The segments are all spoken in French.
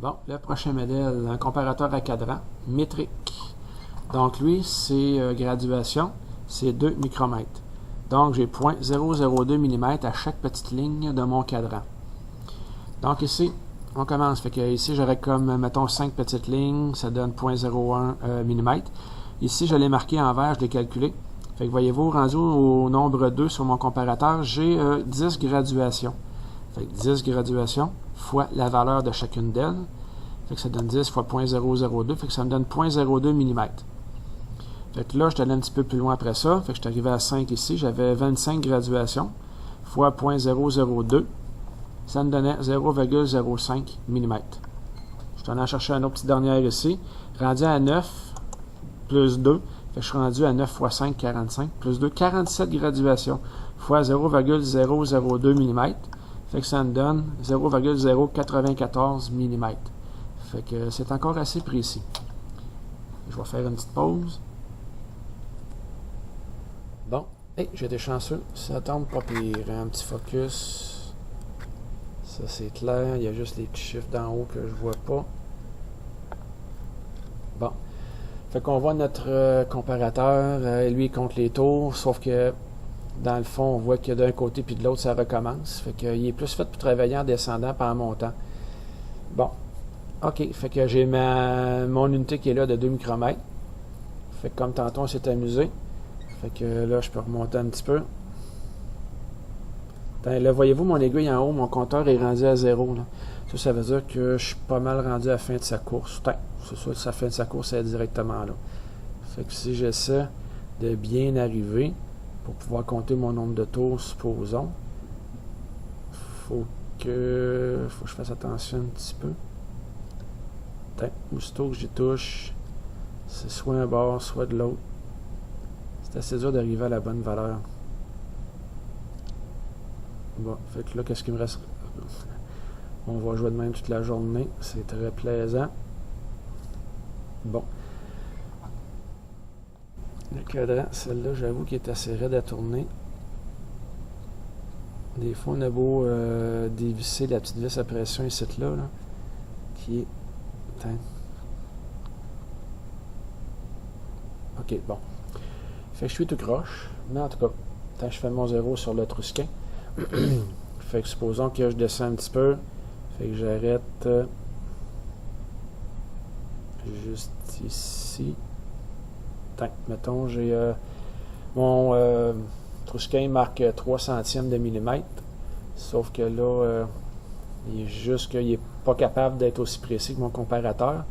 Bon, le prochain modèle, un comparateur à cadran métrique. Donc lui, c'est graduation, c'est 2 micromètres. Donc j'ai 0,002 mm à chaque petite ligne de mon cadran. Donc ici, on commence. Fait que ici, j'aurais comme, mettons, 5 petites lignes, ça donne 0,01 mm. Ici, je l'ai marqué en vert, je l'ai calculé. Fait que voyez-vous, rendu au nombre 2 sur mon comparateur, j'ai 10 graduations. Fait que 10 graduations fois la valeur de chacune d'elles. Fait que ça donne 10 fois 0,002, fait que ça me donne 0,02 mm. Fait que là, je suis allé un petit peu plus loin après ça. Fait que je suis arrivé à 5 ici. J'avais 25 graduations fois 0,002. Ça me donnait 0,05 mm. Je suis allé en chercher un autre petit dernier ici. Rendu à 9 plus 2. Fait que je suis rendu à 9 fois 5, 45. Plus 2, 47 graduations fois 0,002 mm. Fait que ça me donne 0,094 mm. Fait que c'est encore assez précis. Je vais faire une petite pause. Bon, hey, j'ai été chanceux. Ça tombe pas pire. Un petit focus. Ça, c'est clair. Il y a juste les petits chiffres d'en haut que je vois pas. Bon. Fait qu'on voit notre comparateur. Lui, il compte les tours. Sauf que, dans le fond, on voit que d'un côté puis de l'autre, ça recommence. Fait qu'il est plus fait pour travailler en descendant par en montant. Bon. OK. Fait que j'ai mon unité qui est là de 2 micromètres. Fait que comme tantôt, on s'est amusé. Fait que là, je peux remonter un petit peu. Là, voyez-vous mon aiguille en haut, mon compteur est rendu à 0. Là. Ça veut dire que je suis pas mal rendu à la fin de sa course. C'est ça, sa fin de sa course est directement là. Fait que si j'essaie de bien arriver, pour pouvoir compter mon nombre de tours, supposons, faut que je fasse attention un petit peu. Aussitôt que j'y touche, c'est soit un bord, soit de l'autre. C'est assez dur d'arriver à la bonne valeur. Bon, fait que là, qu'est-ce qu'il me reste? On va jouer de même toute la journée. C'est très plaisant. Bon. Le cadran, celle-là, j'avoue qu'il est assez raide à tourner. Des fois, on a beau dévisser la petite vis à pression ici, là, qui est... OK, bon. Fait que je suis tout croche. Mais en tout cas, tant que je fais mon 0 sur le trusquin. Fait que supposons que je descends un petit peu. Fait que j'arrête juste ici. Mettons, j'ai mon trusquin marque 3 centièmes de millimètre. Sauf que là, il est juste qu'il n'est pas capable d'être aussi précis que mon comparateur.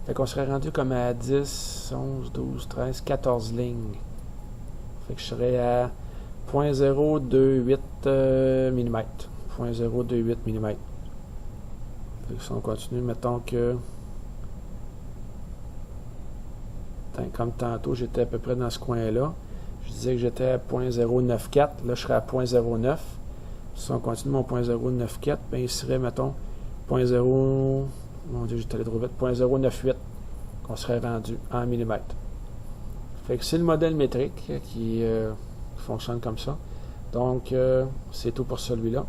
Fait qu'on serait rendu comme à 10, 11, 12, 13, 14 lignes. Fait que je serais à 0,028 mm. 0,028 mm. Fait que si on continue, mettons que... Comme tantôt, j'étais à peu près dans ce coin-là. Je disais que j'étais à 0,094. Là, je serais à 0,09. Si on continue mon 0,094, ben, il serait, mettons, 0,0... Mon Dieu, j'étais allé trop vite. 0,098 qu'on serait rendu en millimètres. Fait que c'est le modèle métrique qui fonctionne comme ça. Donc, c'est tout pour celui-là.